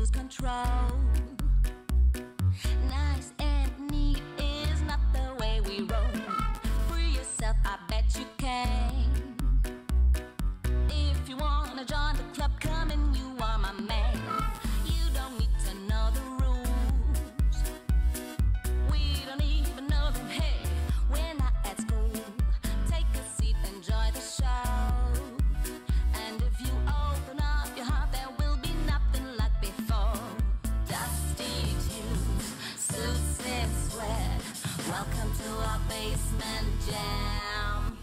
lose control. Nice and neat is not the way we roll. Free yourself, I bet you can. If you wanna join the club, come and you are my man. You don't need to know the rules. We don't even know them. Hey, we're not at school. Take a seat, enjoy the show. And if you open up your heart, there will be nothing like before. Dusty tunes, suits and sweat. Welcome to our basement jam.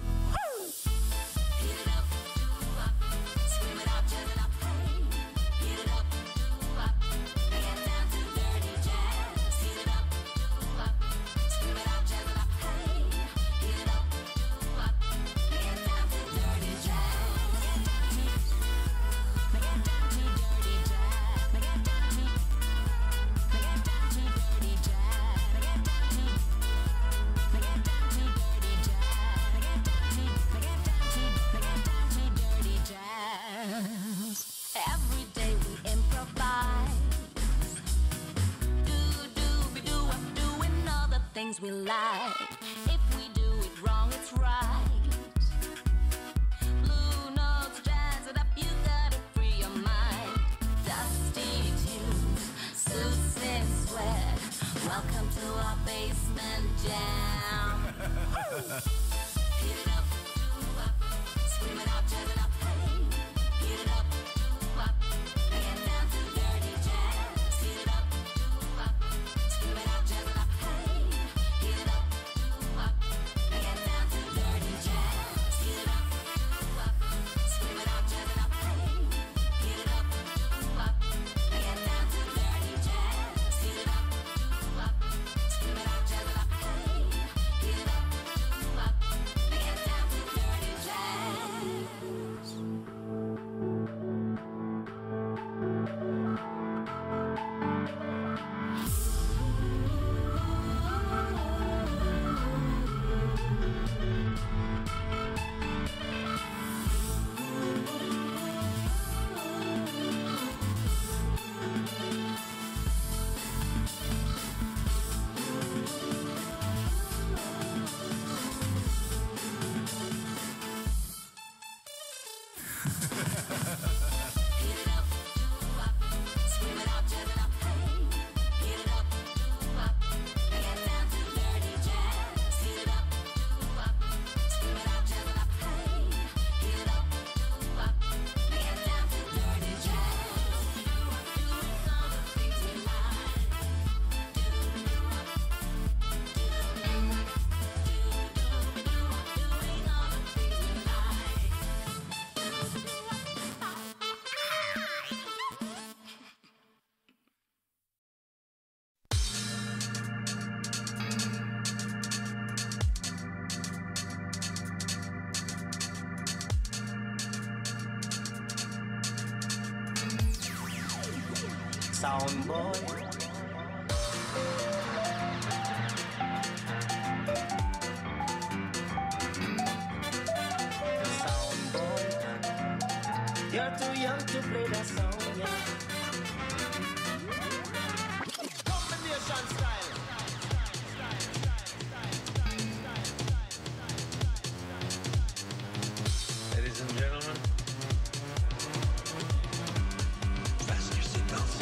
Heat it up, do up, scream it out, jazz it up, hey. Heat it up, do up, bring it down to dirty jazz. Heat it up, do up, scream it out, jazz it up, hey. Heat it up, do up, bring it down to dirty jazz. Make it down to dirty jazz. Make it down to dirty jazz. Make it down to dirty jazz. Every day we improvise. Be doing all the things we like. If we do it wrong, it's right. Blue notes, jazz it up, you gotta free your mind. Dusty tunes, suits and sweat. Welcome to our basement jam. Heat it up, do up, scream it out, jazz it up, hey. Heat it up, do up, bring it down to dirty jazz. Heat it up, do up, scream it out, jazz it up, hey. Heat it up, do up, bring it down to dirty jazz. Heat it up, do up, scream it out, jazz it up, hey. Heat it up, do up, bring it down to dirty jazz. Heat it up, do up, scream it out, jazz it up, hey. Heat it up, do up, bring it down to dirty jazz. Heat it up, do up, scream it out, jazz it up, hey. Heat it up, do up, bring it down to dirty jazz. Heat it up, do up, scream it out, jazz it up, hey. Heat it up, do up, bring it down to dirty jazz. Doing all the things we like. Doing all the things we like. Sound boy. Sound boy. You're too young to play that song, yeah. Combination style. Ladies and gentlemen, fasten your seatbelts.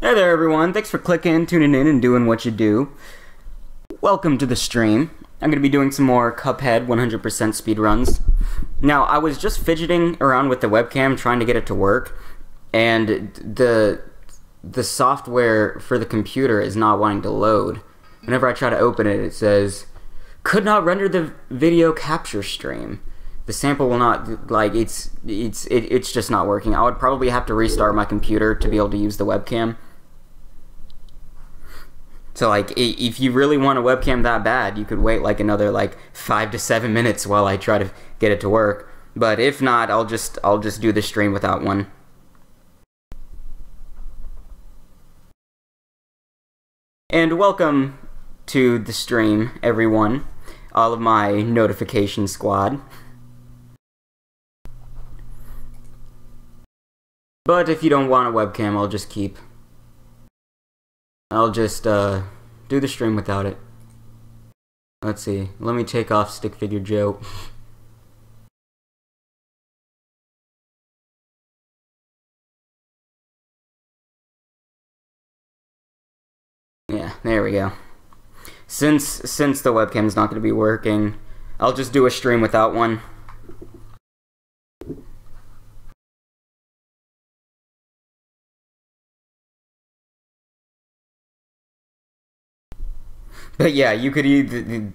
Hey there everyone, thanks for clicking, tuning in, and doing what you do. Welcome to the stream. I'm going to be doing some more Cuphead 100% speedruns. Now, I was just fidgeting around with the webcam trying to get it to work, and the software for the computer is not wanting to load. Whenever I try to open it, it says, could not render the video capture stream. the sample will not, like, it's just not working. I would probably have to restart my computer to be able to use the webcam. So, like, if you really want a webcam that bad, you could wait, like, another, like, 5 to 7 minutes while I try to get it to work. But if not, I'll just do the stream without one. And welcome to the stream, everyone. All of my notification squad. But if you don't want a webcam, I'll just do the stream without it. Let's see. Let me take off Stick Figure Joe. Yeah, there we go. Since the webcam's not going to be working, I'll just do a stream without one. But yeah, you could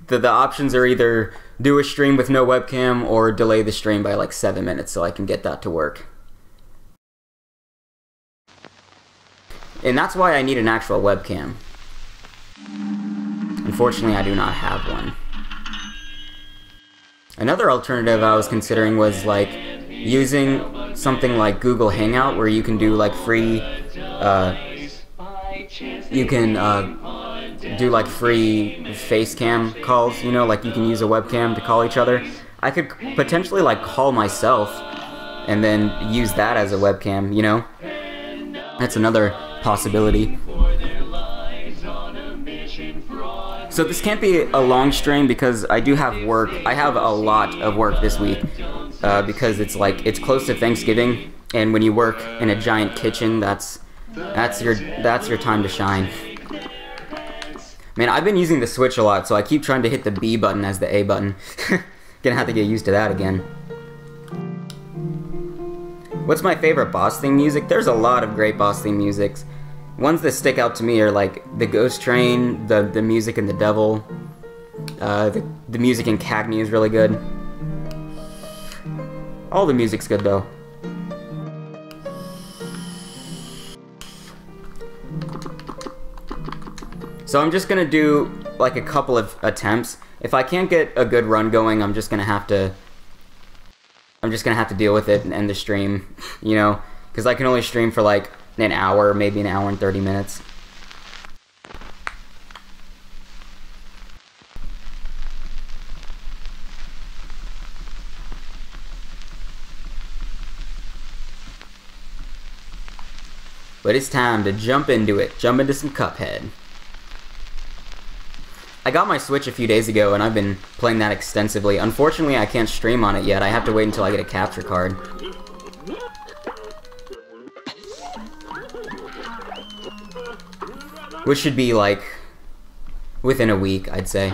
the options are either do a stream with no webcam or delay the stream by like 7 minutes so I can get that to work. And that's why I need an actual webcam. Unfortunately, I do not have one. Another alternative I was considering was like using something like Google Hangout where you can do like free do like free face cam calls, you know, like you can use a webcam to call each other. I could potentially like call myself and then use that as a webcam, you know? That's another possibility. So this can't be a long stream because I do have work. I have a lot of work this week because it's close to Thanksgiving, and when you work in a giant kitchen, that's your time to shine. Man, I've been using the Switch a lot, so I keep trying to hit the B button as the A button. Gonna have to get used to that again. What's my favorite boss theme music? There's a lot of great boss theme musics. Ones that stick out to me are like the Ghost Train, the music in The Devil, the music in Cagney is really good. All the music's good though. So I'm just gonna do like a couple of attempts. If I can't get a good run going, I'm just gonna have to deal with it and end the stream, you know, because I can only stream for like an hour, maybe an hour and 30 minutes. But it's time to jump into it. Jump into some Cuphead. I got my Switch a few days ago and I've been playing that extensively. Unfortunately, I can't stream on it yet. I have to wait until I get a capture card. Which should be like within a week, I'd say.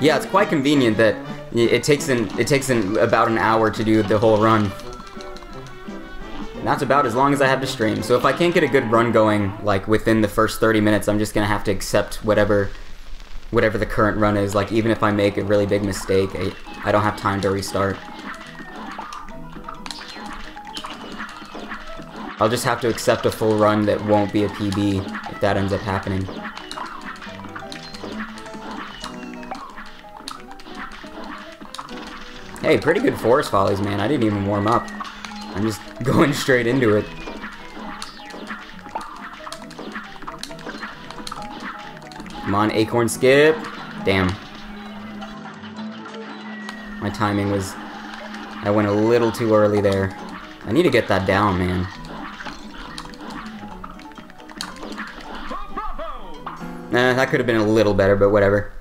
Yeah, it's quite convenient that it takes about an hour to do the whole run. And that's about as long as I have to stream. So if I can't get a good run going, like within the first 30 minutes, I'm just gonna have to accept whatever the current run is. Like even if I make a really big mistake, I don't have time to restart. I'll just have to accept a full run that won't be a PB if that ends up happening. Hey, pretty good forest volleys, man. I didn't even warm up. I'm just going straight into it. Come on, acorn skip. Damn. My timing was... I went a little too early there. I need to get that down, man. Nah, that could have been a little better, but whatever.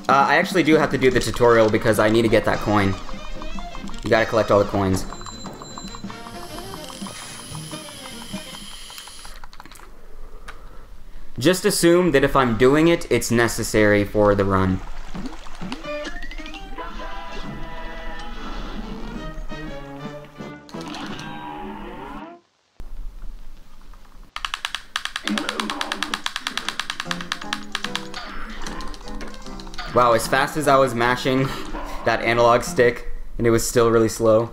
I actually do have to do the tutorial because I need to get that coin. You gotta collect all the coins. Just assume that if I'm doing it, it's necessary for the run. Wow, as fast as I was mashing that analog stick, and it was still really slow.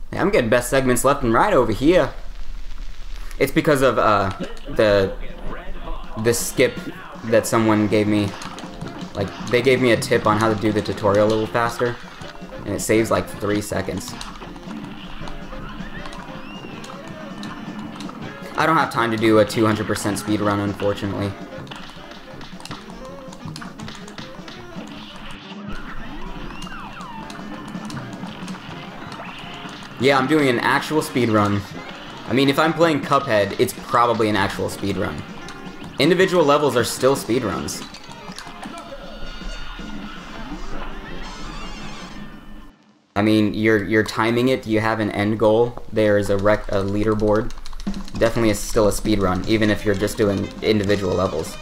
Yeah, I'm getting best segments left and right over here. It's because of the skip that someone gave me. Like, they gave me a tip on how to do the tutorial a little faster, and it saves like 3 seconds. I don't have time to do a 200% speed run, unfortunately. Yeah, I'm doing an actual speed run. I mean, if I'm playing Cuphead, it's probably an actual speed run. Individual levels are still speed runs. I mean, you're timing it. You have an end goal. There is a leaderboard. Definitely is still a speed run, even if you're just doing individual levels.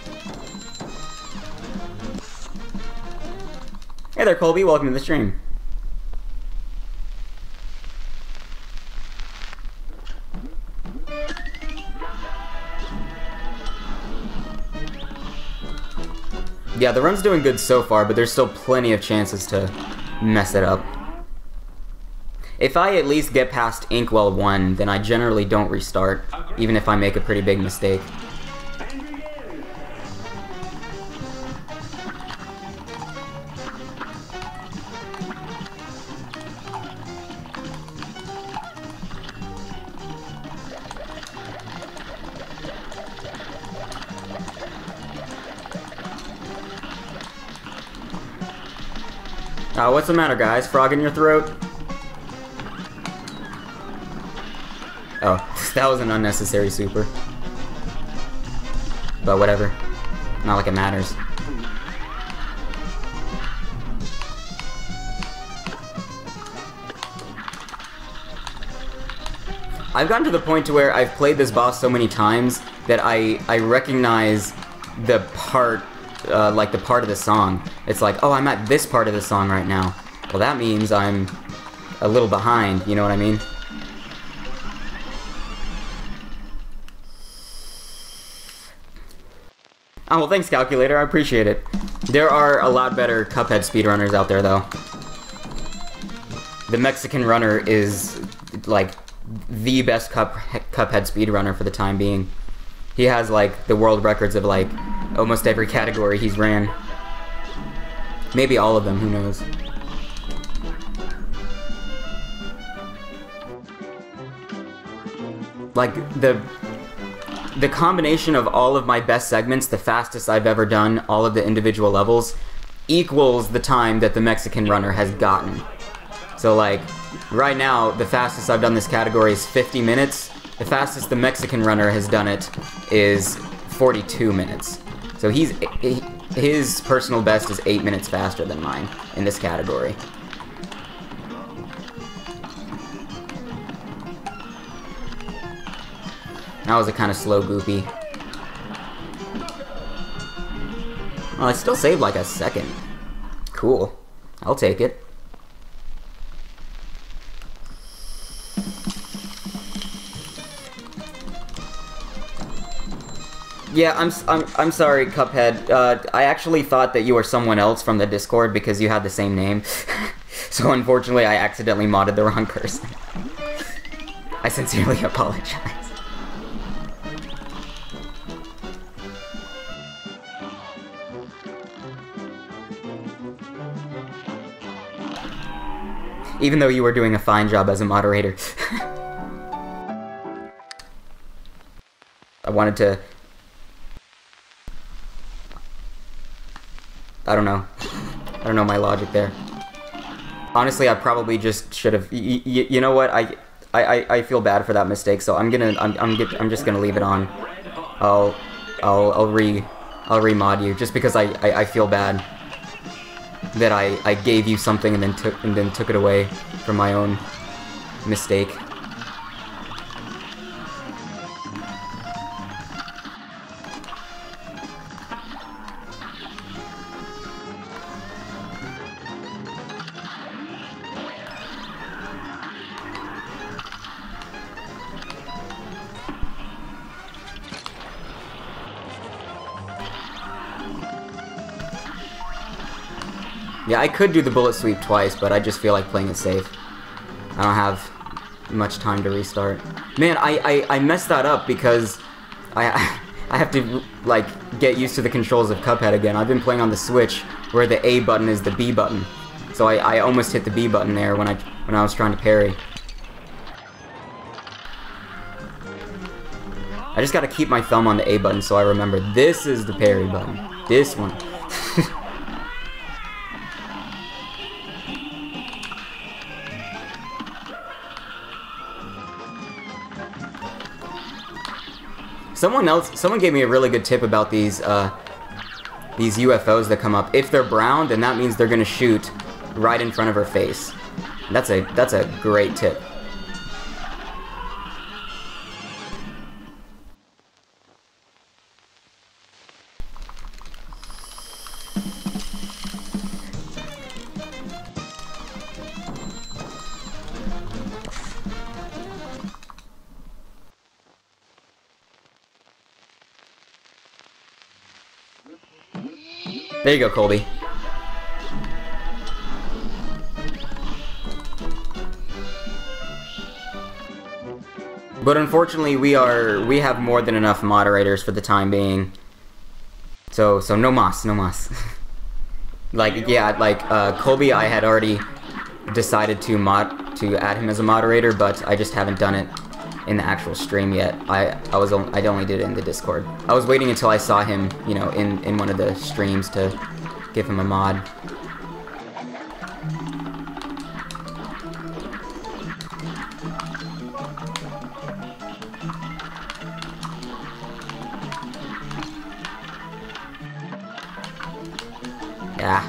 Hey there, Colby. Welcome to the stream. Yeah, the run's doing good so far, but there's still plenty of chances to mess it up. If I at least get past Inkwell 1, then I generally don't restart, even if I make a pretty big mistake. What's the matter, guys? Frog in your throat? Oh, that was an unnecessary super. But whatever. Not like it matters. I've gotten to the point to where I've played this boss so many times that I recognize the part, like the part of the song. It's like, oh, I'm at this part of the song right now. Well, that means I'm a little behind, you know what I mean? Oh, well, thanks, Calculator. I appreciate it. There are a lot better Cuphead speedrunners out there, though. The Mexican runner is, like, the best Cuphead speedrunner for the time being. He has, like, the world records of, like, almost every category he's ran. Maybe all of them, who knows. Like, the combination of all of my best segments, the fastest I've ever done, all of the individual levels, equals the time that the Mexican runner has gotten. So, like, right now, the fastest I've done this category is 50 minutes. The fastest the Mexican runner has done it is 42 minutes. So his personal best is 8 minutes faster than mine in this category. That was a kind of slow goopy. Well, I still saved like a second. Cool. I'll take it. Yeah, I'm sorry, Cuphead. I actually thought that you were someone else from the Discord because you had the same name. So unfortunately, I accidentally modded the wrong person. I sincerely apologize. Even though you were doing a fine job as a moderator. I wanted to... I don't know my logic there. Honestly, I probably just should have... You know what? I feel bad for that mistake, so I'm just gonna leave it on. I'll re-mod you, just because I feel bad. that I gave you something and then took it away from my own mistake. Yeah, I could do the bullet sweep twice, but I just feel like playing it safe. I don't have much time to restart. Man, I messed that up because I have to, like, get used to the controls of Cuphead again. I've been playing on the Switch, where the A button is the B button. So I almost hit the B button there when I was trying to parry. I just gotta keep my thumb on the A button so I remember this is the parry button. This one. Someone gave me a really good tip about these UFOs that come up. If they're brown, then that means they're gonna shoot right in front of her face. That's a great tip. There you go, Colby. But unfortunately, we have more than enough moderators for the time being. So no mas, no mas. Like, yeah, like Colby, I had already decided to add him as a moderator, but I just haven't done it in the actual stream yet. I only did it in the Discord. I was waiting until I saw him, you know, in one of the streams to give him a mod. Yeah,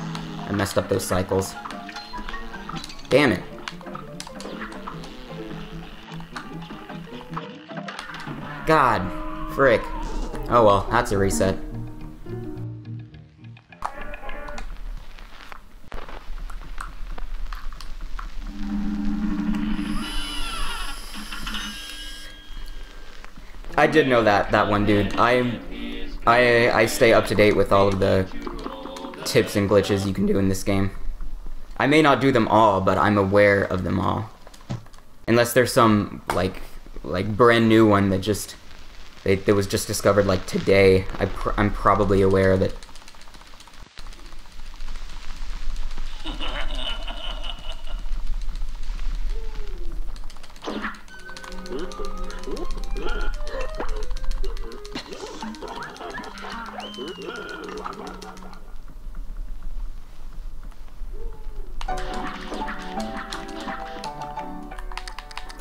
I messed up those cycles. Damn it. God, frick. Oh well, that's a reset. I did know that one, dude. I stay up to date with all of the tips and glitches you can do in this game. I may not do them all, but I'm aware of them all. Unless there's some like brand new one that that was just discovered like today. I'm probably aware of it.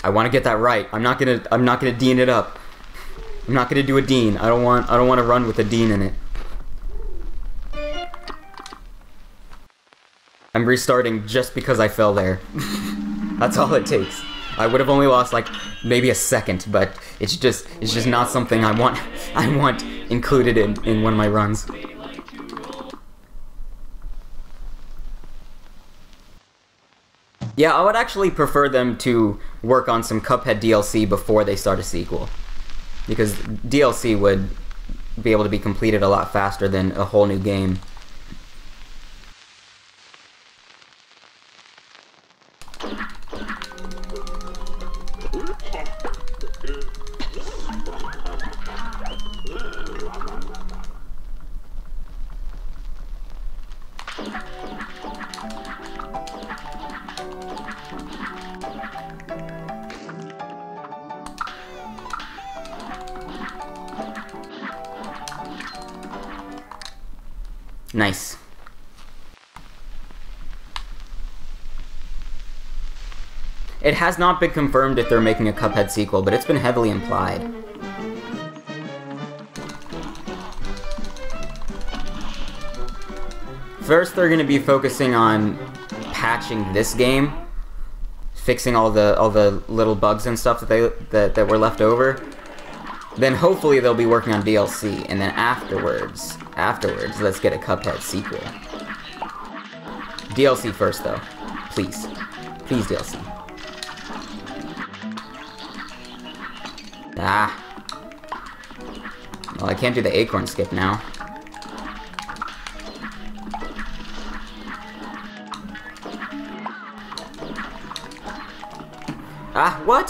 I want to get that right. I'm not gonna dean it up. I'm not gonna do a dean. I don't want to run with a dean in it. I'm restarting just because I fell there. That's all it takes. I would have only lost like maybe a second, but it's just not something I want included in one of my runs. Yeah, I would actually prefer them to work on some Cuphead DLC before they start a sequel. Because DLC would be able to be completed a lot faster than a whole new game. Nice. It has not been confirmed if they're making a Cuphead sequel, but it's been heavily implied. First, they're going to be focusing on patching this game, fixing all the little bugs and stuff that were left over. Then hopefully they'll be working on DLC, and then afterwards, let's get a Cuphead sequel. DLC first, though. Please. Please, DLC. Ah. Well, I can't do the acorn skip now. Ah, what?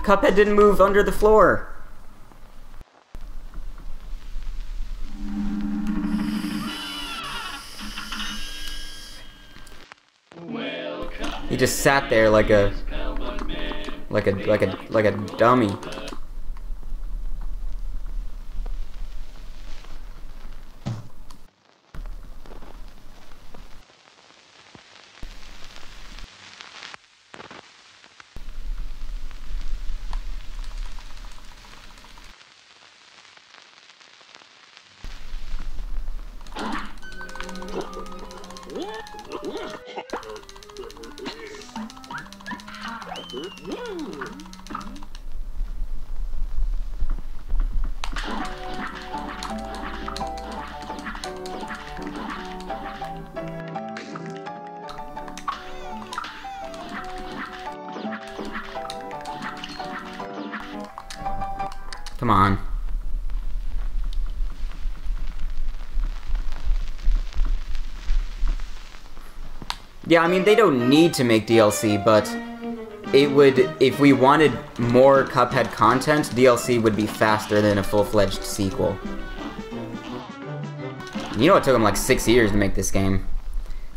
Cuphead didn't move under the floor. He just sat there like a dummy. Come on. Yeah, I mean, they don't need to make DLC, but it would, if we wanted more Cuphead content, DLC would be faster than a full-fledged sequel. You know, it took them like 6 years to make this game.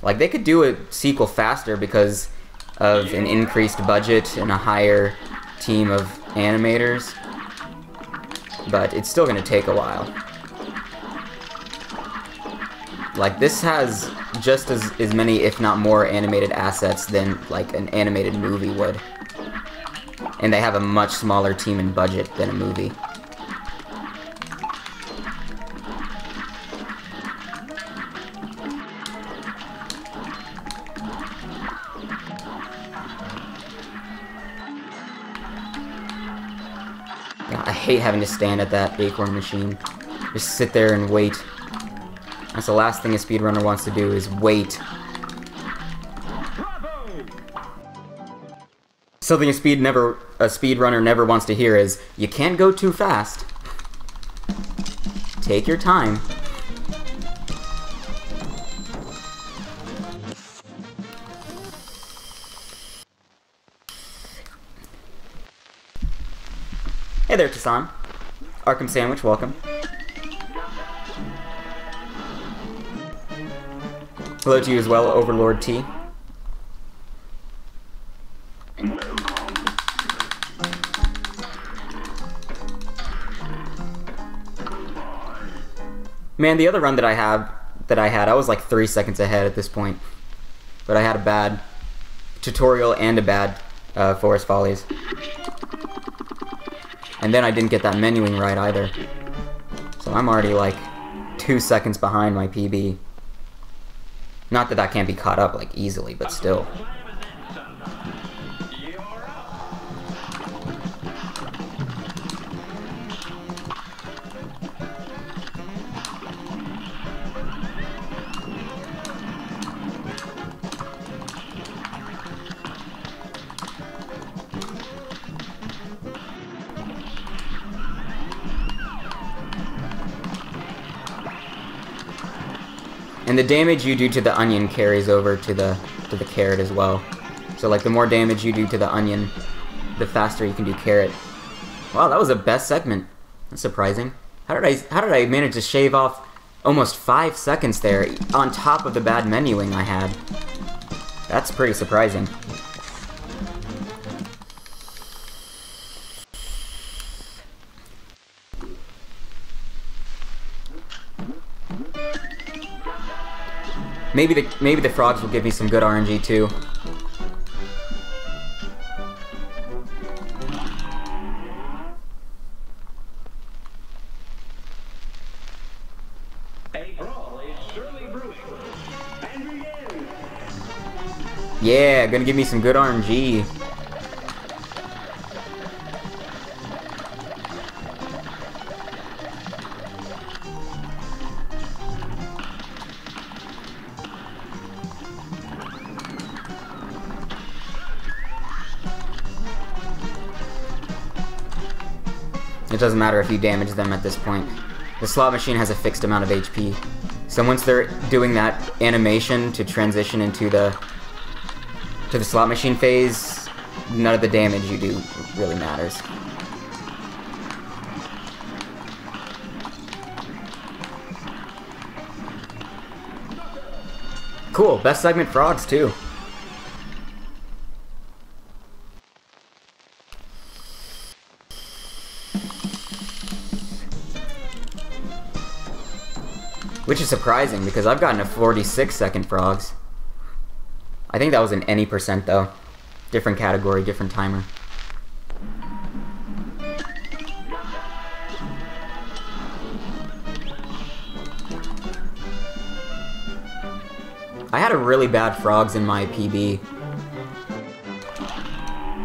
Like, they could do a sequel faster because of an increased budget and a higher team of animators, but it's still gonna take a while. Like, this has just as many, if not more, animated assets than, like, an animated movie would. And they have a much smaller team and budget than a movie. God, I hate having to stand at that acorn machine. Just sit there and wait. That's the last thing a speedrunner wants to do, is wait. Something a speedrunner never wants to hear is, you can't go too fast. Take your time. Hey there, Tassan. Arkham Sandwich, welcome. Hello to you as well, Overlord T. Man, the other run that I had, I was like 3 seconds ahead at this point. But I had a bad tutorial and a bad Forest Follies. And then I didn't get that menuing right either. So I'm already like 2 seconds behind my PB. Not that that can't be caught up, like, easily, but still. And the damage you do to the onion carries over to the carrot as well. So like the more damage you do to the onion, the faster you can do carrot. Wow, that was a best segment. That's surprising. How did I manage to shave off almost 5 seconds there on top of the bad menuing I had? That's pretty surprising. Maybe the frogs will give me some good RNG too. A brawl is surely brewing. Yeah, gonna give me some good RNG. It doesn't matter if you damage them at this point. The slot machine has a fixed amount of HP. So once they're doing that animation to transition into the slot machine phase, none of the damage you do really matters. Cool, best segment frogs too. Which is surprising, because I've gotten a 46-second frogs. I think that was in any percent, though. Different category, different timer. I had a really bad frogs in my PB.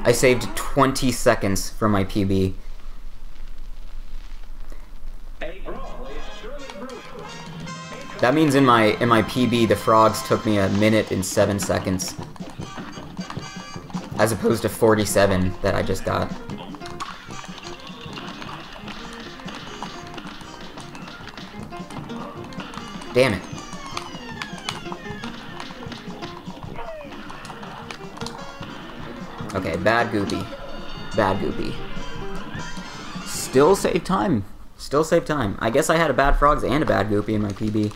I saved 20 seconds from my PB. That means in my PB, the frogs took me 1 minute and 7 seconds. As opposed to 47 that I just got. Damn it. Okay, bad goopy. Bad goopy. Still save time. Still save time. I guess I had a bad frogs and a bad goopy in my PB.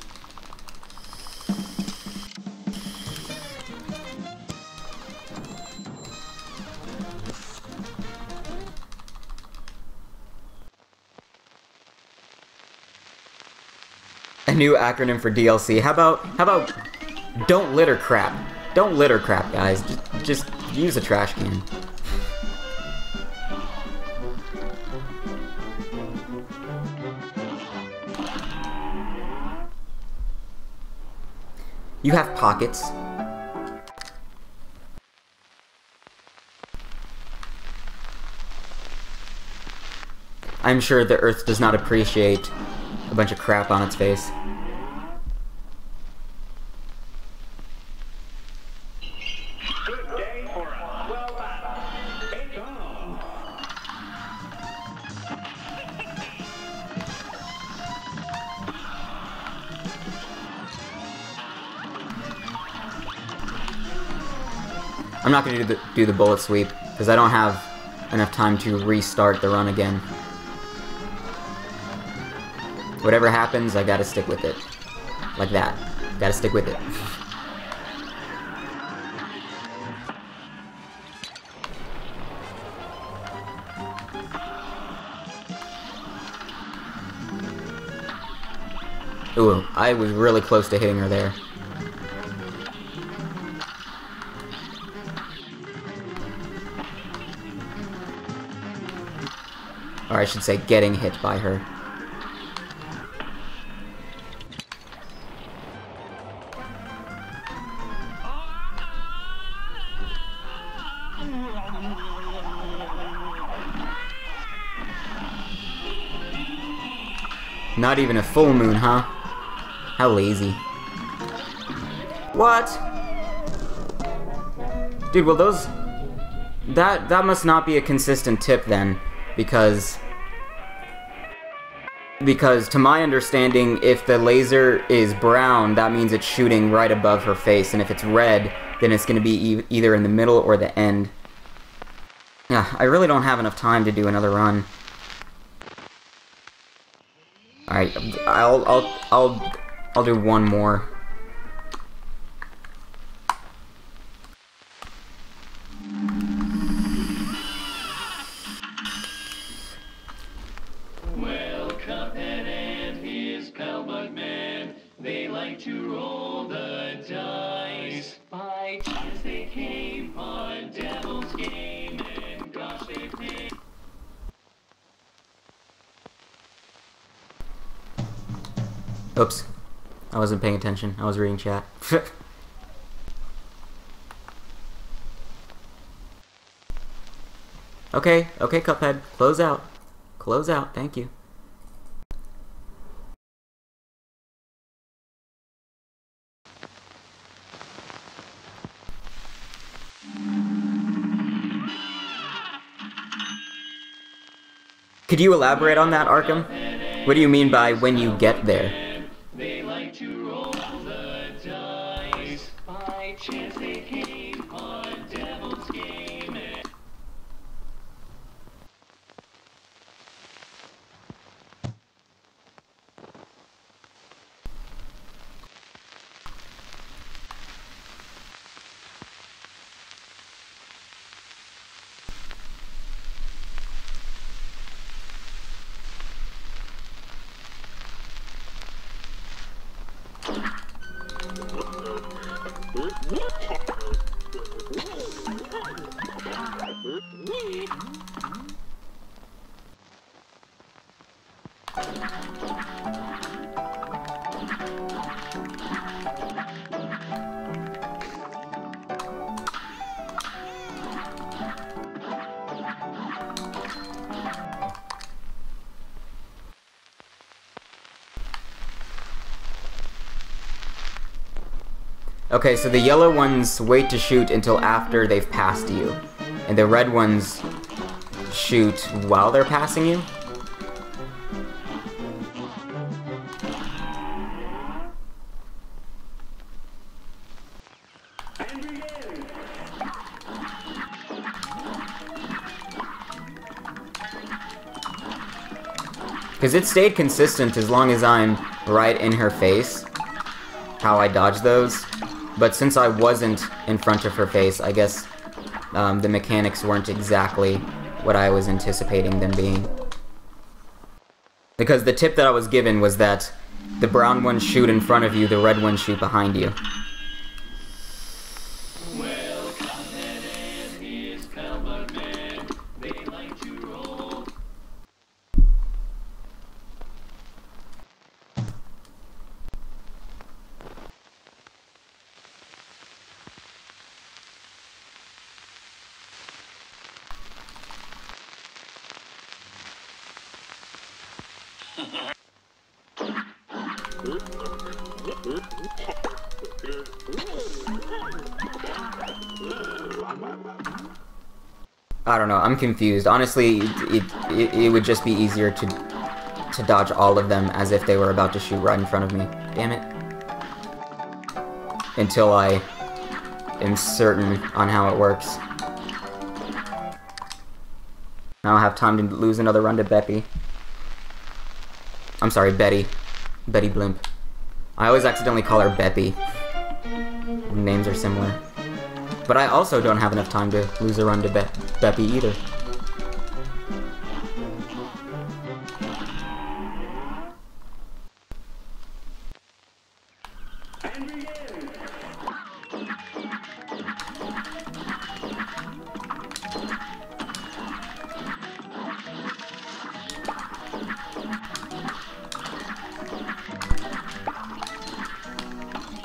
A new acronym for DLC. How about don't litter crap. Don't litter crap, guys. Just use a trash can. You have pockets. I'm sure the Earth does not appreciate a bunch of crap on its face. Good day for a swell battle. It's on. I'm not going to do the bullet sweep, because I don't have enough time to restart the run again. Whatever happens, I gotta stick with it. Like that. Gotta stick with it. Ooh, I was really close to hitting her there. Or I should say, getting hit by her. Not even a full moon, huh? How lazy. What? Dude, well those... That must not be a consistent tip then, because to my understanding, if the laser is brown, that means it's shooting right above her face, and if it's red, then it's going to be either in the middle or the end. Yeah, I really don't have enough time to do another run. Alright, I'll do one more. Well, Cuphead and his pal Bugman, they like to roll the dice. By chance they came on Devil's Game, and gosh, they paid. Oops. I wasn't paying attention. I was reading chat. Okay, okay, Cuphead. Close out. Close out, thank you. Could you elaborate on that, Arkham? What do you mean by when you get there? They like to roll the dice. By chance they came on Devil's Game. Okay, so the yellow ones wait to shoot until after they've passed you, and the red ones shoot while they're passing you? Because it stayed consistent as long as I'm right in her face, how I dodge those. But since I wasn't in front of her face, I guess the mechanics weren't exactly what I was anticipating them being. Because the tip that I was given was that the brown ones shoot in front of you, the red ones shoot behind you. Well, Cuphead and his pal Bugman, they like to roll. I don't know, I'm confused. Honestly, it would just be easier to dodge all of them as if they were about to shoot right in front of me. Damn it. Until I am certain on how it works. I don't have time to lose another run to Beppy. I'm sorry, Betty. Betty Blimp. I always accidentally call her Beppy. Names are similar. But I also don't have enough time to lose a run to Beppy either.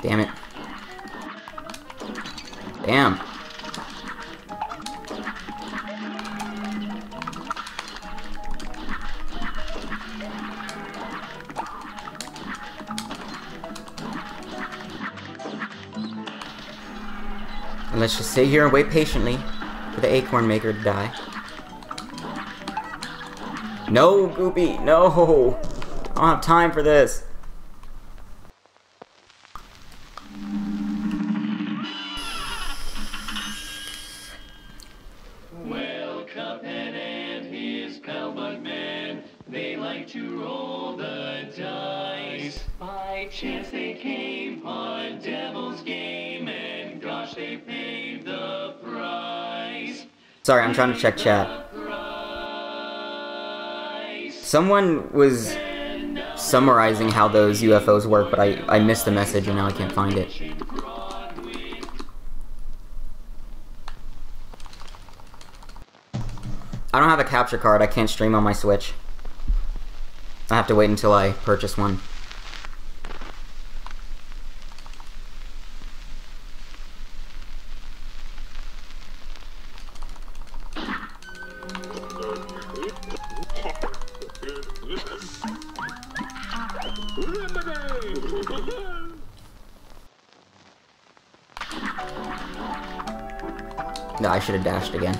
Damn it. Damn. And let's just sit here and wait patiently for the acorn maker to die. No, Goopy, no! I don't have time for this. Well, Cuphead and his pal Bugman, they like to roll the dice. By chance they came on Devil's Game, and gosh, they paid the price. Sorry, I'm trying to check chat. Someone was summarizing how those UFOs work, but I missed the message and now I can't find it. I don't have a capture card, I can't stream on my Switch. I have to wait until I purchase one. No, I should have dashed again.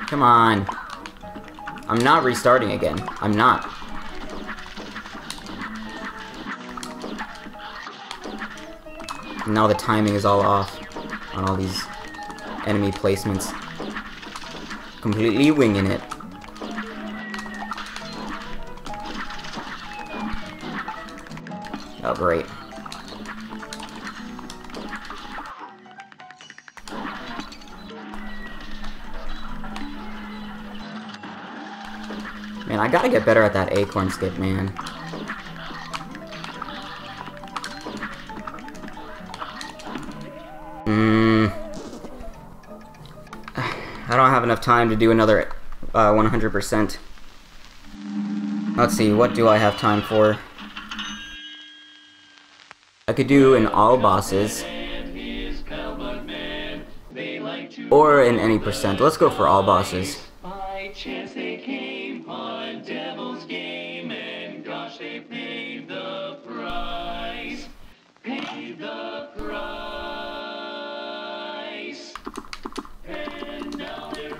Come on. I'm not restarting again. I'm not. Now the timing is all off on all these enemy placements. Completely winging it. Oh, great. Man, I gotta get better at that acorn skip, man. I don't have enough time to do another 100%. Let's see, what do I have time for? I could do an all bosses. Or in any percent. Let's go for all bosses. By chance they came on Devil's Game, and gosh, they paid the price. Paid the price. And now they're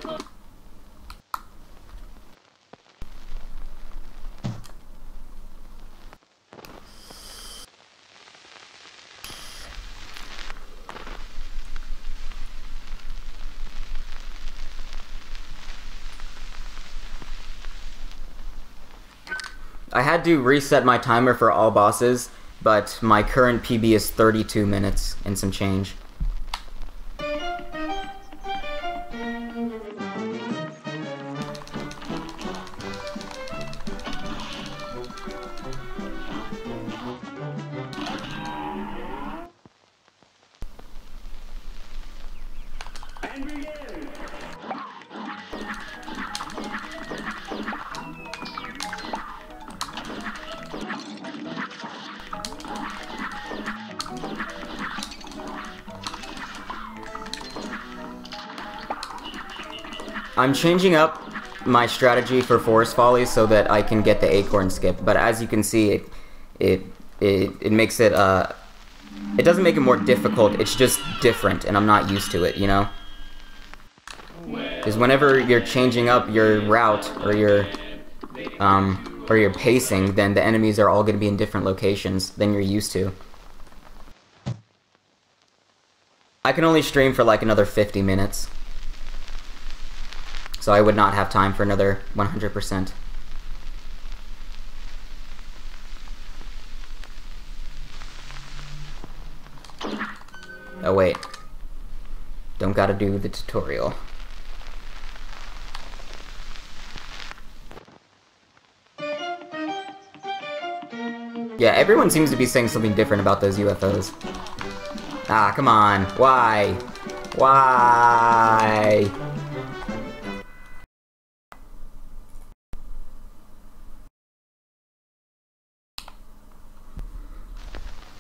I had to reset my timer for all bosses, but my current PB is 32 minutes and some change. I'm changing up my strategy for Forest Folly so that I can get the acorn skip, but as you can see, it makes it, it doesn't make it more difficult, it's just different, and I'm not used to it, you know? Because whenever you're changing up your route, or your pacing, then the enemies are all going to be in different locations than you're used to. I can only stream for like another 50 minutes. So I would not have time for another 100%. Oh wait. Don't gotta do the tutorial. Yeah, everyone seems to be saying something different about those UFOs. Ah, come on. Why? Why?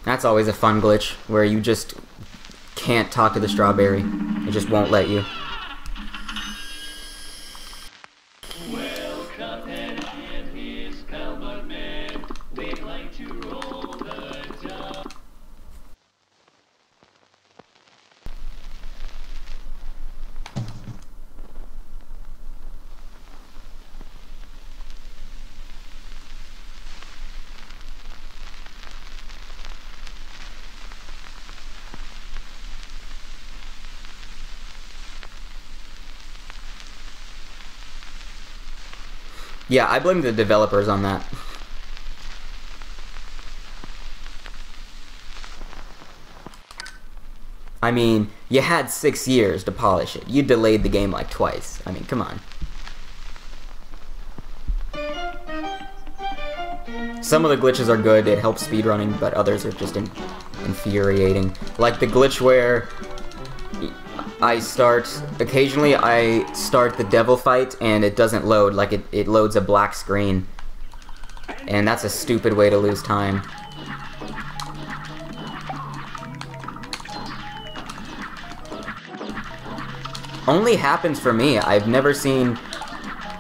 That's always a fun glitch, where you just can't talk to the strawberry. It just won't let you. Well, Cuphead and his pal Bugman, they like to roll the dice. Yeah, I blame the developers on that. I mean, you had 6 years to polish it. You delayed the game like twice. I mean, come on. Some of the glitches are good, it helps speedrunning, but others are just infuriating. Like the glitch where occasionally I start the devil fight and it doesn't load, like it loads a black screen. And that's a stupid way to lose time. Only happens for me. I've never seen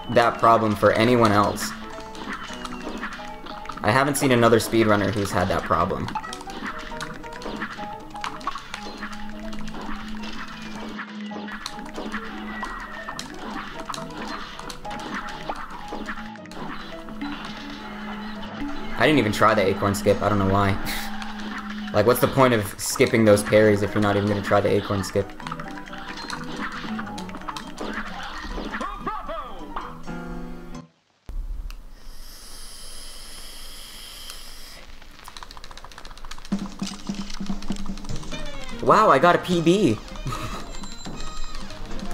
that problem for anyone else. I haven't seen another speedrunner who's had that problem. I didn't even try the acorn skip, I don't know why. Like, what's the point of skipping those parries if you're not even gonna try the acorn skip? Wow, I got a PB!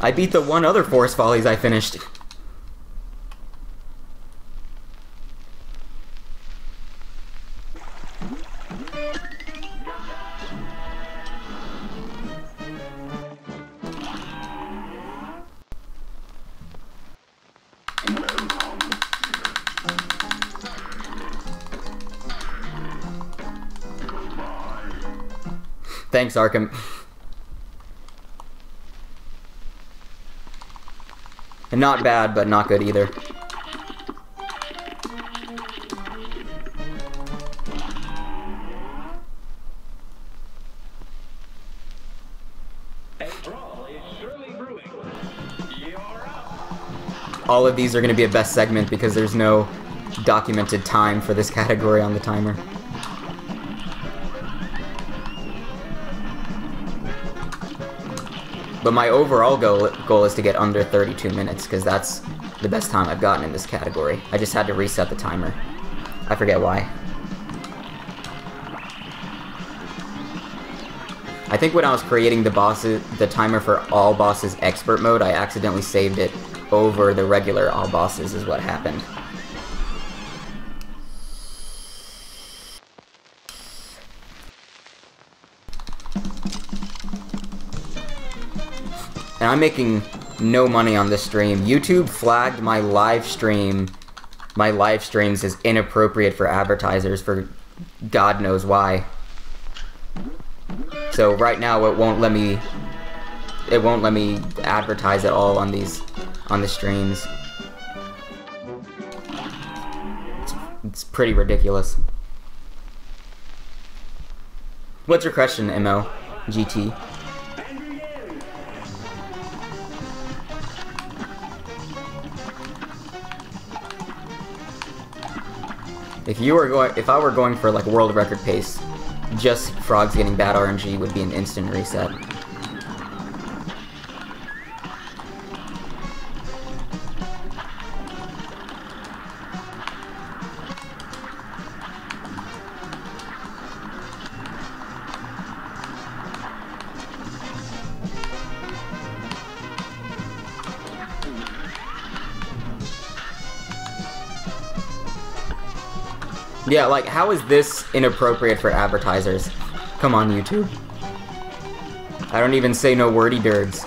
I beat the one other Forest Follies I finished. Thanks, Arkham. And not bad, but not good either. All of these are going to be a best segment because there's no documented time for this category on the timer. But my overall goal is to get under 32 minutes, because that's the best time I've gotten in this category. I just had to reset the timer. I forget why. I think when I was creating the timer for all bosses expert mode, I accidentally saved it over the regular all bosses is what happened. And I'm making no money on this stream. YouTube flagged my live streams as inappropriate for advertisers for God knows why. So right now it won't let me advertise at all on the streams. It's pretty ridiculous. What's your question, MO? GT? If I were going for like world record pace, just frogs getting bad RNG would be an instant reset. Yeah, like, how is this inappropriate for advertisers? Come on, YouTube. I don't even say no wordy dirds.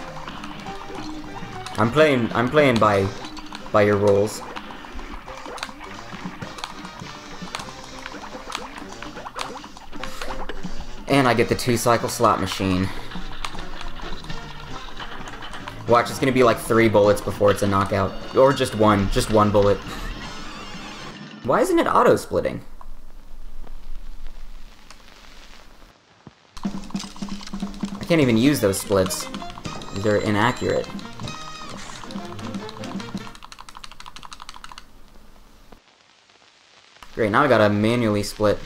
I'm playing by your rules. And I get the 2-cycle slot machine. Watch, it's gonna be like 3 bullets before it's a knockout. Or just one bullet. Why isn't it auto-splitting? I can't even use those splits. They're inaccurate. Great, now I gotta manually split.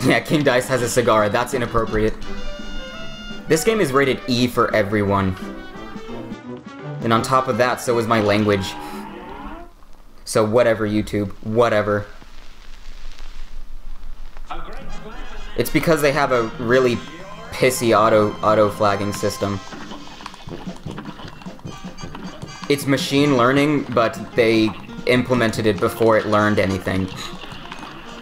Yeah, King Dice has a cigar. That's inappropriate. This game is rated E for everyone. And on top of that, so is my language. So whatever, YouTube. Whatever. It's because they have a really pissy auto flagging system. it's machine learning, but they implemented it before it learned anything.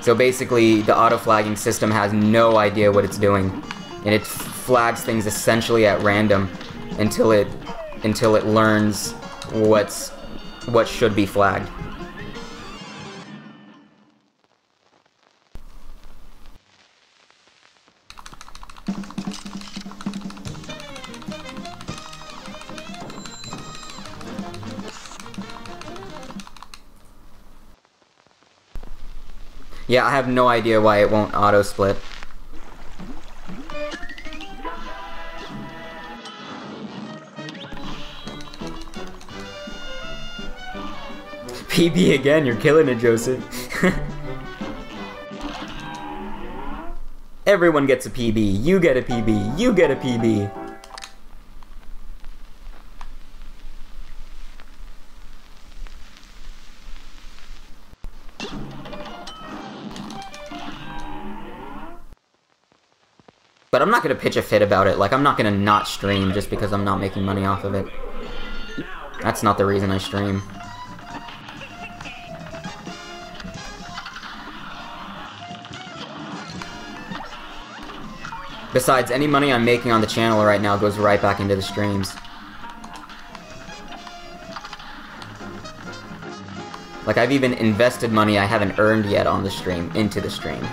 So basically, the auto-flagging system has no idea what it's doing, and it flags things essentially at random until it learns what should be flagged. Yeah, I have no idea why it won't auto-split. PB again, you're killing it, Joseph. Everyone gets a PB. You get a PB. You get a PB. But I'm not gonna pitch a fit about it. Like, I'm not gonna not stream just because I'm not making money off of it. That's not the reason I stream. Besides, any money I'm making on the channel right now goes right back into the streams. Like, I've even invested money I haven't earned yet on the stream into the stream.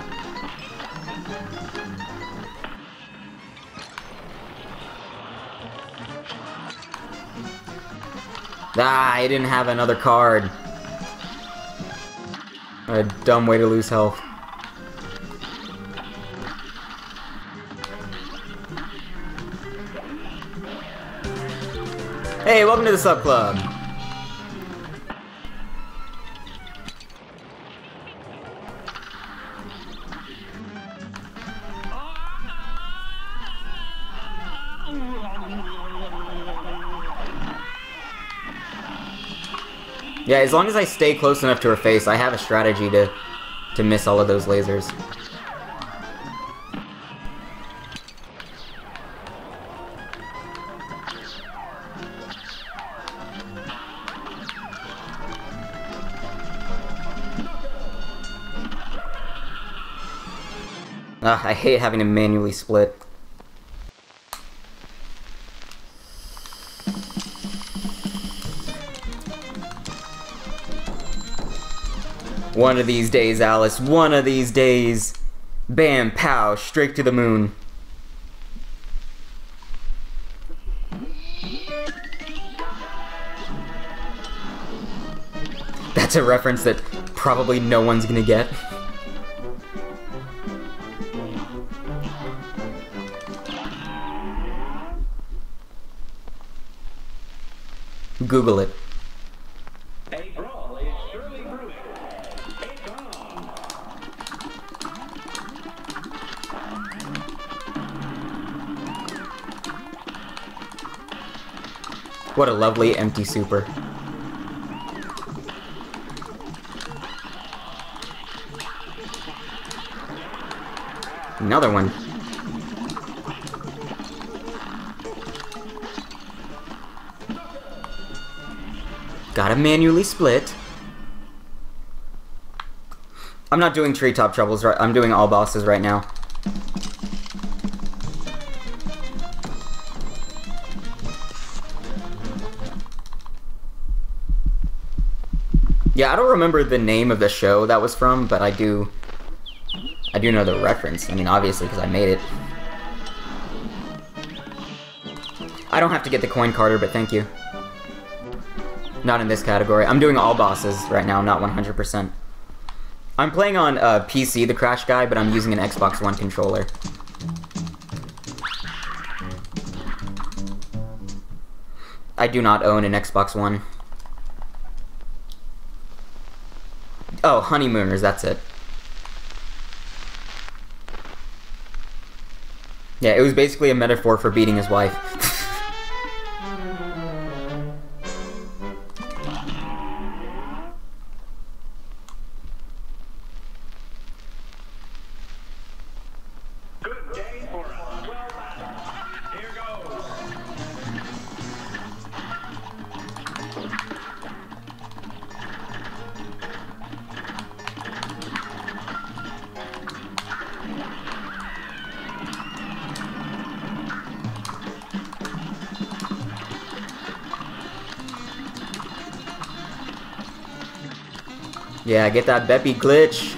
Ah, I didn't have another card. What a dumb way to lose health. Hey, welcome to the sub club. Yeah, as long as I stay close enough to her face, I have a strategy to miss all of those lasers. Ugh, I hate having to manually split. One of these days, Alice, one of these days. Bam, pow, straight to the moon. That's a reference that probably no one's gonna get. Google it. A brawl is surely brewing. It's on. What a lovely empty super. Another one. Gotta manually split. I'm not doing treetop troubles, right? I'm doing all bosses right now. Yeah, I don't remember the name of the show that was from, but I do know the reference. I mean, obviously, because I made it. I don't have to get the coin carder, but thank you. Not in this category. I'm doing all bosses right now, not 100%. I'm playing on PC, the Crash Guy, but I'm using an Xbox One controller. I do not own an Xbox One. Oh, Honeymooners, that's it. Yeah, it was basically a metaphor for beating his wife. Good day for us. Well done. Here goes. Yeah, get that Beppy glitch.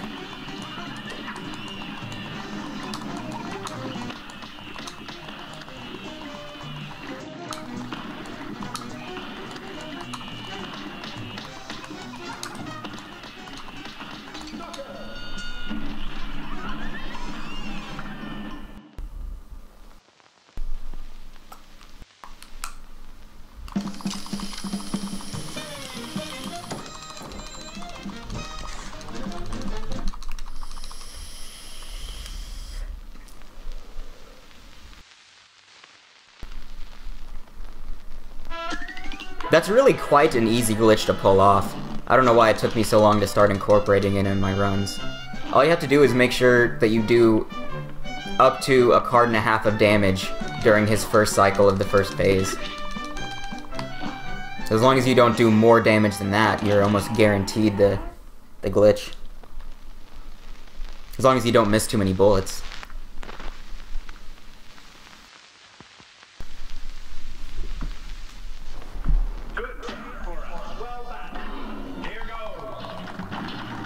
That's really quite an easy glitch to pull off. I don't know why it took me so long to start incorporating it in my runs. All you have to do is make sure that you do up to 1.5 cards of damage during his first cycle of the first phase. As long as you don't do more damage than that, you're almost guaranteed the glitch. As long as you don't miss too many bullets.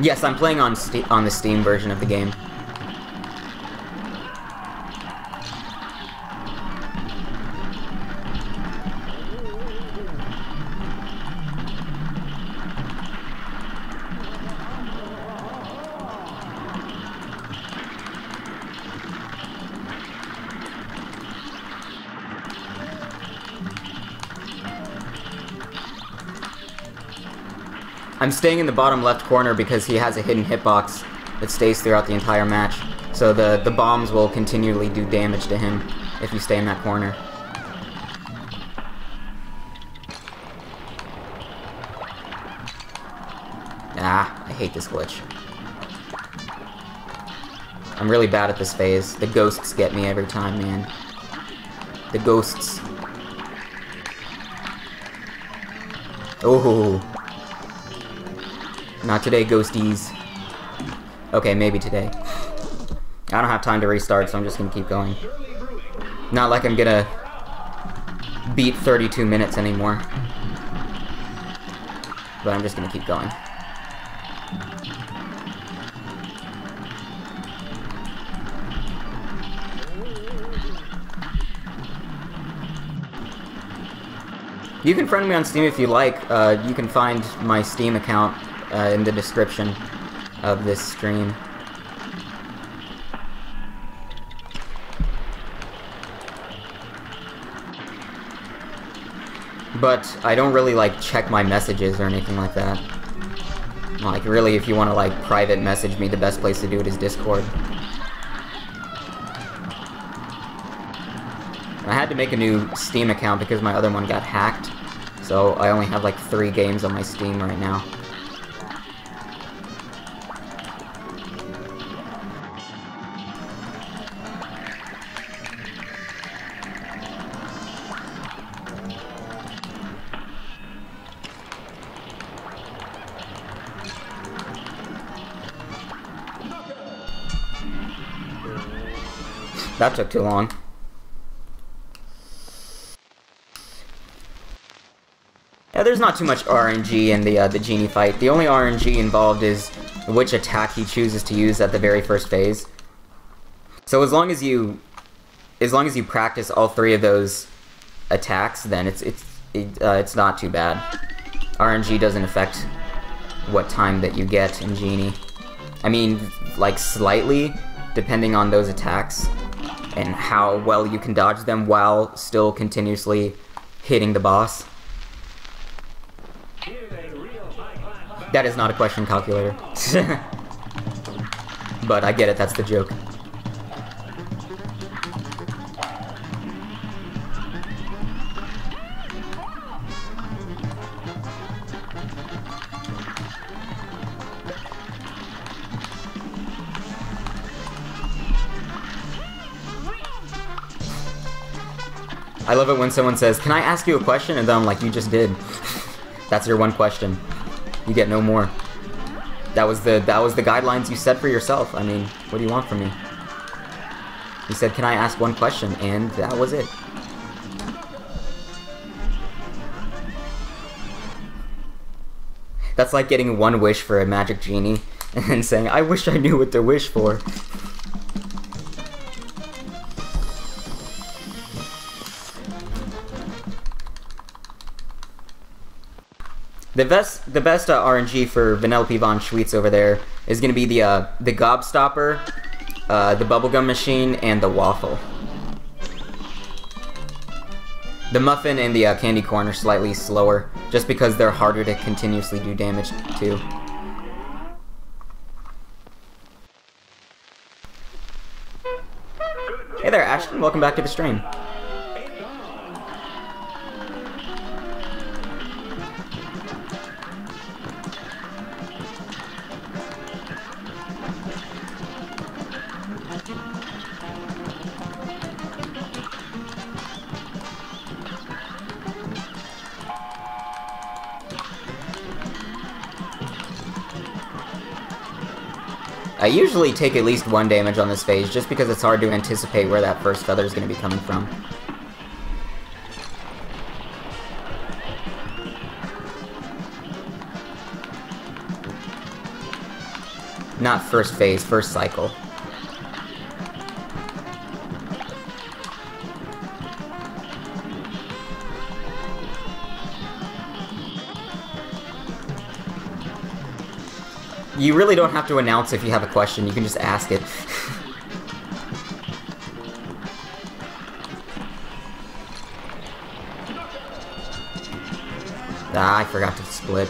Yes, I'm playing on the Steam version of the game. I'm staying in the bottom left corner because he has a hidden hitbox that stays throughout the entire match. So the bombs will continually do damage to him if you stay in that corner. Ah, I hate this glitch. I'm really bad at this phase. The ghosts get me every time, man. The ghosts. Oh. Not today, ghosties. Okay, maybe today. I don't have time to restart, so I'm just gonna keep going. Not like I'm gonna beat 32 minutes anymore. But I'm just gonna keep going. You can friend me on Steam if you like. You can find my Steam account in the description of this stream. But I don't really like check my messages or anything like that. Like really, if you want to like private message me, the best place to do it is Discord. I had to make a new Steam account because my other one got hacked. So I only have like 3 games on my Steam right now. That took too long. Yeah, there's not too much RNG in the genie fight. The only RNG involved is which attack he chooses to use at the very first phase. So as long as you practice all 3 of those attacks, then it's not too bad. RNG doesn't affect what time that you get in genie. I mean, like slightly, depending on those attacks and how well you can dodge them while still continuously hitting the boss. That is not a question calculator. But I get it, that's the joke. I love it when someone says, "Can I ask you a question?" And then I'm like, "You just did." That's your one question. You get no more. That was the guidelines you set for yourself. I mean, what do you want from me? You said, "Can I ask one question?" And that was it. That's like getting one wish for a magic genie and then saying, I wish I knew what to wish for. The best RNG for Vanellope von Schweetz over there is going to be the Gobstopper, the Bubblegum Machine, and the Waffle. The Muffin and the Candy Corn are slightly slower, just because they're harder to continuously do damage to. Hey there, Ashton. Welcome back to the stream. I usually take at least 1 damage on this phase, just because it's hard to anticipate where that first feather is going to be coming from. Not first phase, first cycle. You really don't have to announce if you have a question, you can just ask it. Ah, I forgot to split.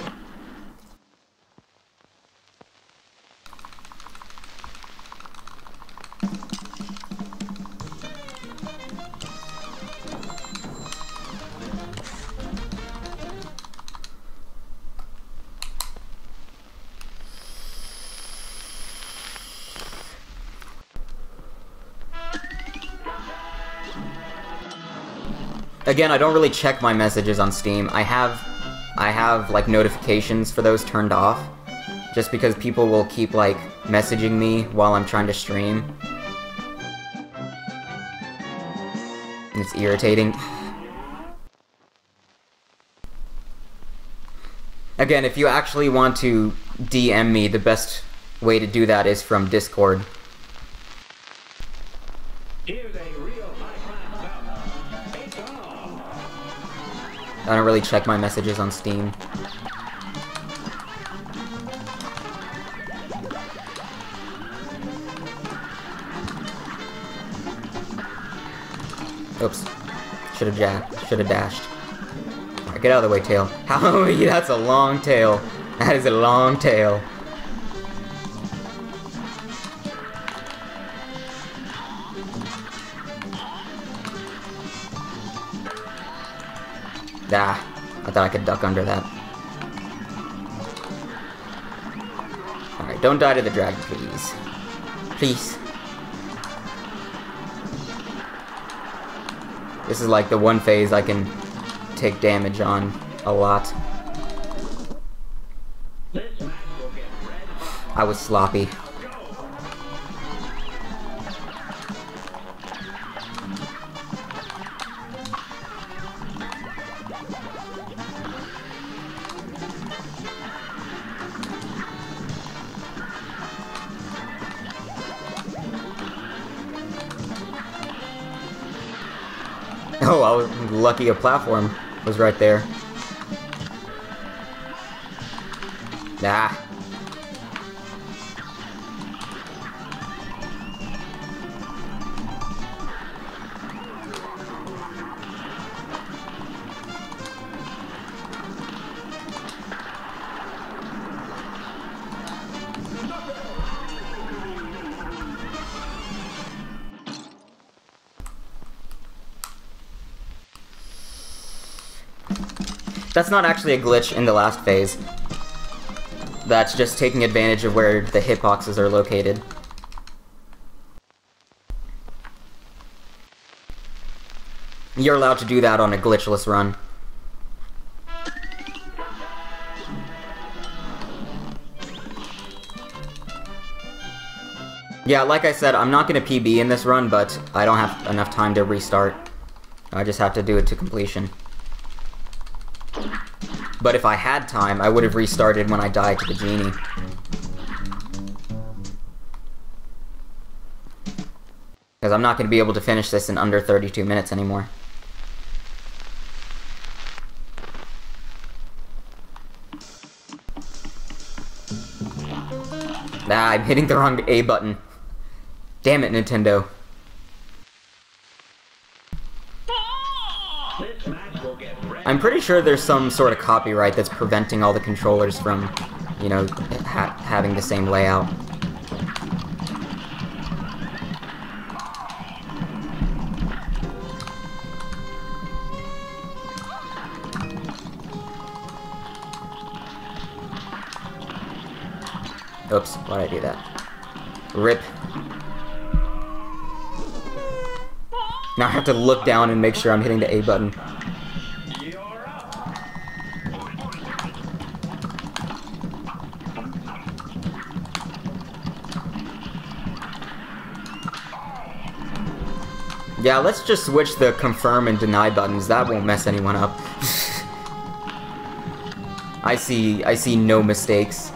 Again, I don't really check my messages on Steam. I have like notifications for those turned off, just because people will keep like messaging me while I'm trying to stream. And it's irritating. Again, if you actually want to DM me, the best way to do that is from Discord. I don't really check my messages on Steam. Oops. Should have dashed. Alright, get out of the way, tail. How? That's a long tail. That is a long tail. Ah, I thought I could duck under that. Alright, don't die to the dragon, please. Please. This is like the one phase I can take damage on a lot. I was sloppy. Oh, I was lucky a platform was right there. Ah. That's not actually a glitch in the last phase. That's just taking advantage of where the hitboxes are located. You're allowed to do that on a glitchless run. Yeah, like I said, I'm not going to PB in this run, but I don't have enough time to restart. I just have to do it to completion. But if I had time, I would have restarted when I died to the genie. Because I'm not going to be able to finish this in under 32 minutes anymore. Ah, I'm hitting the wrong A button. Damn it, Nintendo. I'm pretty sure there's some sort of copyright that's preventing all the controllers from, you know, having the same layout. Oops, why'd I do that? RIP. Now I have to look down and make sure I'm hitting the A button. Yeah, let's just switch the confirm and deny buttons. That won't mess anyone up. I see no mistakes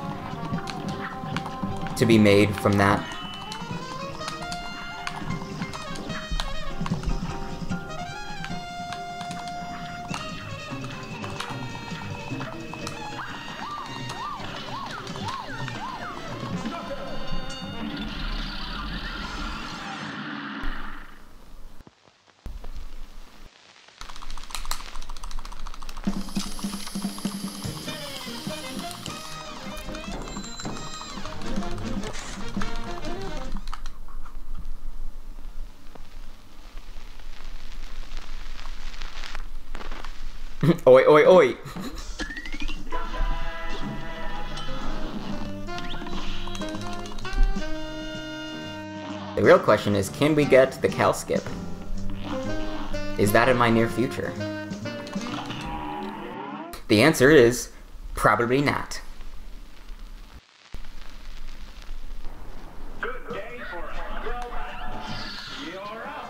to be made from that. Oi, oi, oi! The real question is, can we get the Cal skip? Is that in my near future? The answer is, probably not. Good day for You're up.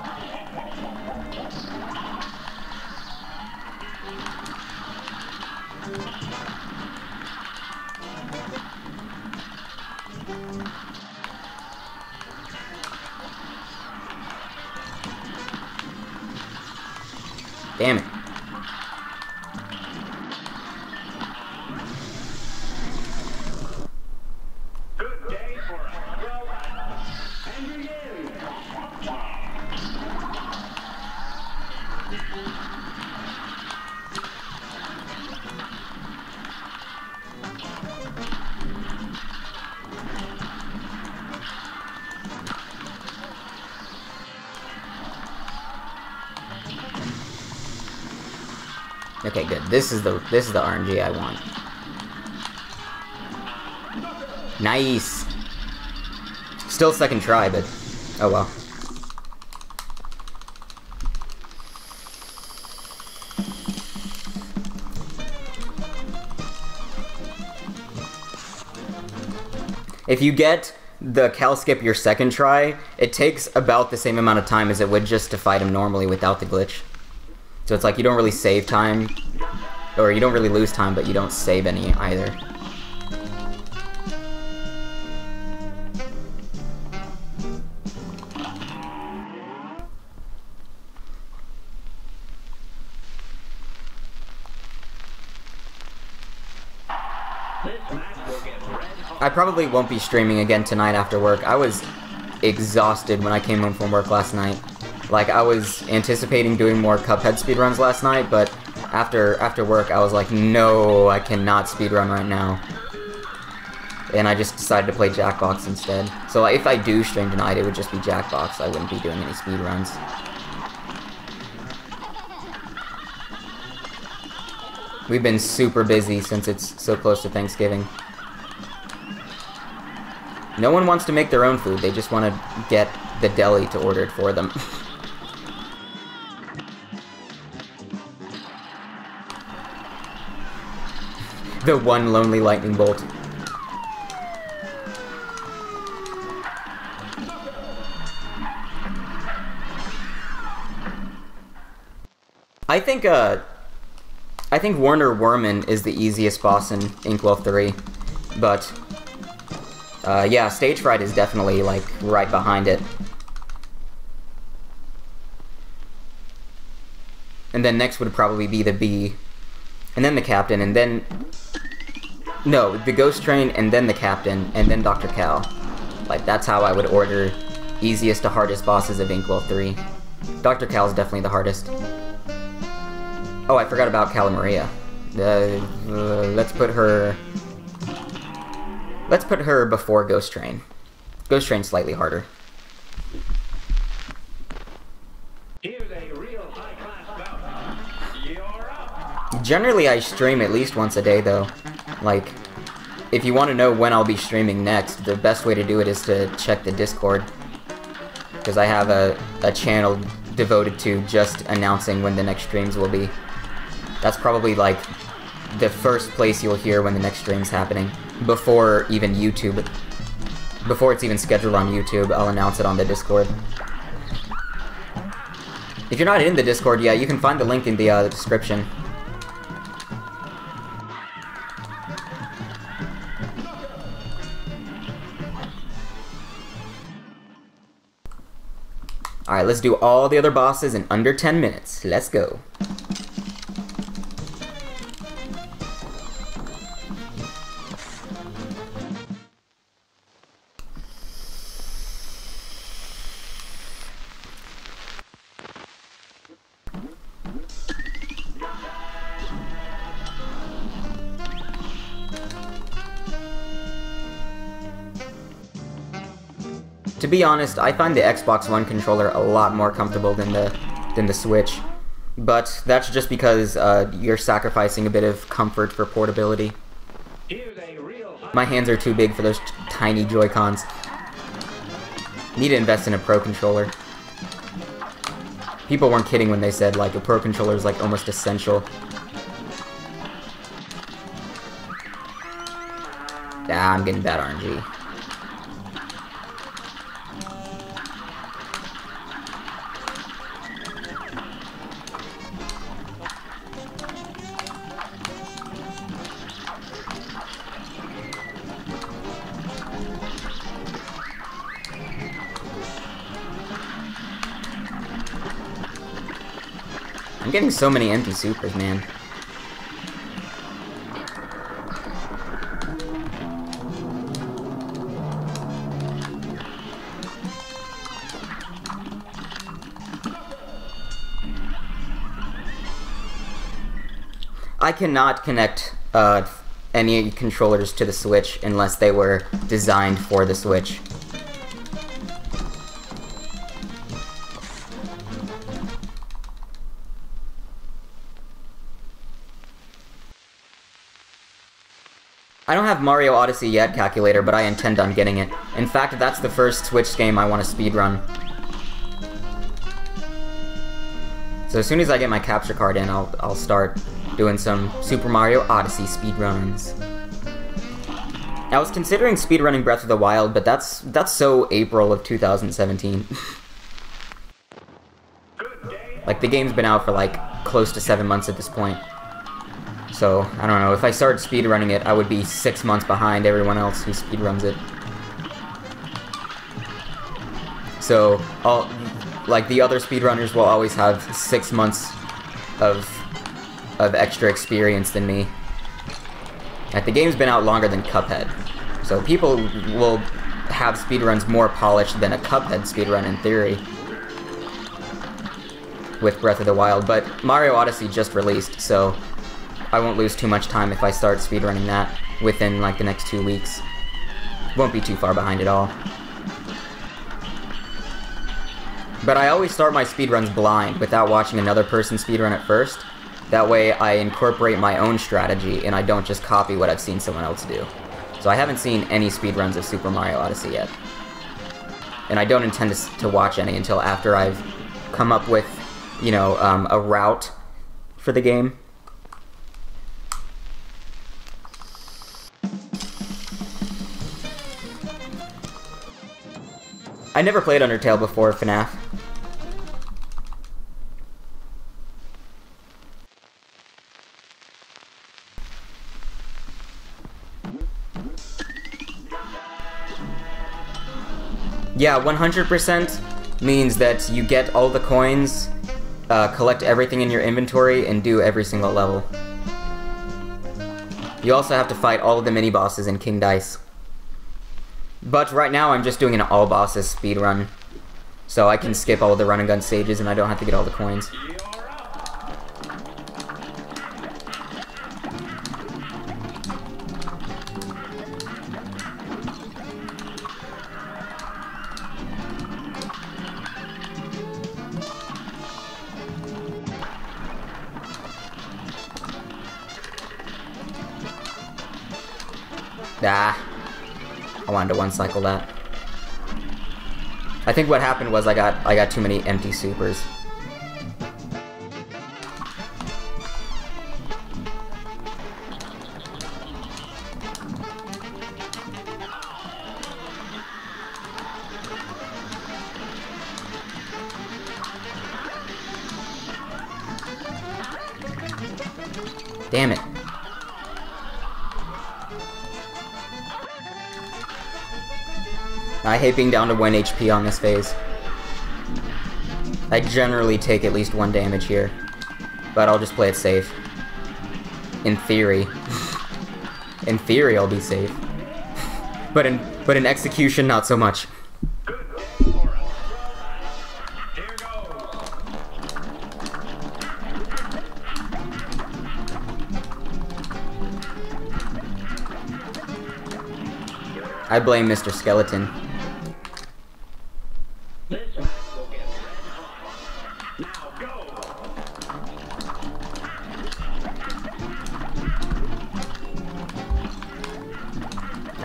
Damn it. Good day for and begin. Okay, good. This is the RNG I want. Nice. Still second try, but oh well. If you get the Cal skip your second try, it takes about the same amount of time as it would just to fight him normally without the glitch. So it's like you don't really save time, or you don't really lose time, but you don't save any either. I probably won't be streaming again tonight after work. I was exhausted when I came home from work last night. Like, I was anticipating doing more Cuphead speedruns last night, but after work, I was like, no, I cannot speedrun right now. And I just decided to play Jackbox instead. So if I do stream tonight, it would just be Jackbox. I wouldn't be doing any speedruns. We've been super busy since it's so close to Thanksgiving. No one wants to make their own food, they just want to get the deli to order it for them. The one lonely lightning bolt. I think Warner Werman is the easiest boss in Inkwell 3, but yeah, Stage Fright is definitely like right behind it. And then next would probably be the Bee, and then the Captain, and then... No, the Ghost Train, and then the Captain, and then Dr. Cal. Like, that's how I would order easiest to hardest bosses of Inkwell 3. Dr. Cal is definitely the hardest. Oh, I forgot about Cala Maria. Let's put her... Let's put her before Ghost Train. Ghost Train's slightly harder. Here's a real high-class bout. You're up. Generally, I stream at least once a day, though. Like, if you want to know when I'll be streaming next, the best way to do it is to check the Discord. Because I have a channel devoted to just announcing when the next streams will be. That's probably, like, the first place you'll hear when the next stream's happening. Before even YouTube. Before it's even scheduled on YouTube, I'll announce it on the Discord. If you're not in the Discord yet, you can find the link in the description. Alright, let's do all the other bosses in under 10 minutes. Let's go. To be honest, I find the Xbox One controller a lot more comfortable than the Switch. But that's just because you're sacrificing a bit of comfort for portability. My hands are too big for those tiny Joy-Cons. Need to invest in a Pro controller. People weren't kidding when they said, like, a Pro controller is, like, almost essential. Ah, I'm getting bad RNG. I'm getting so many empty supers, man. I cannot connect any controllers to the Switch unless they were designed for the Switch. I don't have Mario Odyssey yet, Calculator, but I intend on getting it. In fact, that's the first Switch game I want to speedrun. So as soon as I get my capture card in, I'll start doing some Super Mario Odyssey speedruns. I was considering speedrunning Breath of the Wild, but that's so April of 2017. Like, the game's been out for, like, close to 7 months at this point. So, I don't know, if I started speedrunning it, I would be 6 months behind everyone else who speedruns it. So, like, the other speedrunners will always have 6 months of extra experience than me. Like, the game's been out longer than Cuphead. So people will have speedruns more polished than a Cuphead speedrun in theory with Breath of the Wild, but Mario Odyssey just released, so I won't lose too much time if I start speedrunning that within, like, the next 2 weeks. Won't be too far behind at all. But I always start my speedruns blind, without watching another person speedrun it first. That way I incorporate my own strategy, and I don't just copy what I've seen someone else do. So I haven't seen any speedruns of Super Mario Odyssey yet. And I don't intend to watch any until after I've come up with, you know, a route for the game. I never played Undertale before FNAF. Yeah, 100% means that you get all the coins, collect everything in your inventory, and do every single level. You also have to fight all of the mini-bosses in King Dice. But right now I'm just doing an all-bosses speedrun, so I can skip all of the run and gun stages and I don't have to get all the coins. Ah, I wanted to one-cycle that. I think what happened was I got too many empty supers. Damn it. I hate being down to 1 HP on this phase. I generally take at least 1 damage here, but I'll just play it safe. In theory. In theory I'll be safe. But in execution, not so much. I blame Mr. Skeleton.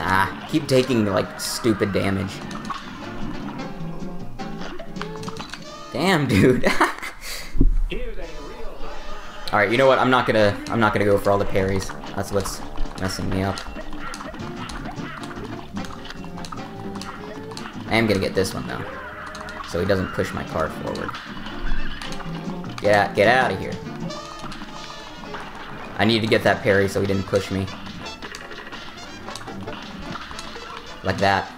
Ah, keep taking, like, stupid damage. Damn, dude. Alright, you know what? I'm not gonna go for all the parries. That's what's messing me up. I am gonna get this one, though. So he doesn't push my card forward. Get out of here. I need to get that parry so he didn't push me. Like that.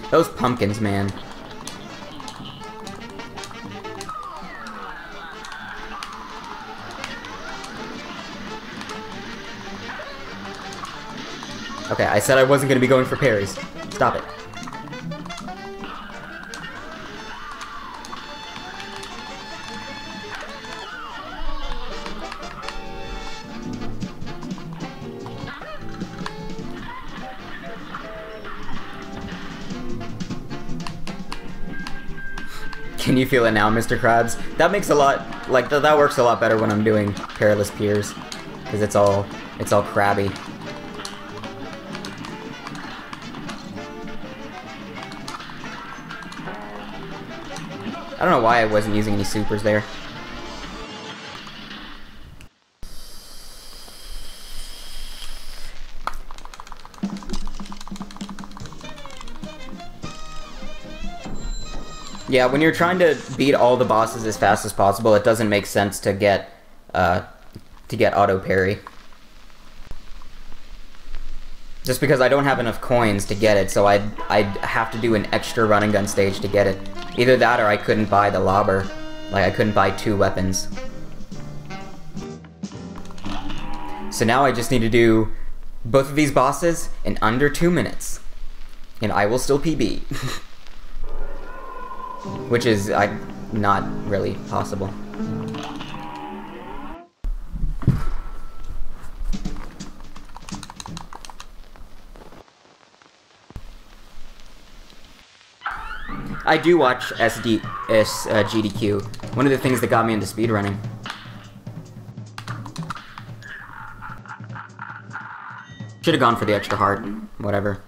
Those pumpkins, man. Okay, I said I wasn't gonna be going for parries. Stop it. Can you feel it now, Mr. Krabs? That makes a lot, like, that works a lot better when I'm doing Perilous Piers, because it's all crabby. I don't know why I wasn't using any supers there. Yeah, when you're trying to beat all the bosses as fast as possible, it doesn't make sense to get auto parry. Just because I don't have enough coins to get it, so I'd have to do an extra run and gun stage to get it. Either that or I couldn't buy the lobber. Like, I couldn't buy 2 weapons. So now I just need to do both of these bosses in under 2 minutes. And I will still PB. Which is not really possible. I do watch GDQ. One of the things that got me into speedrunning. Should have gone for the extra heart. Whatever.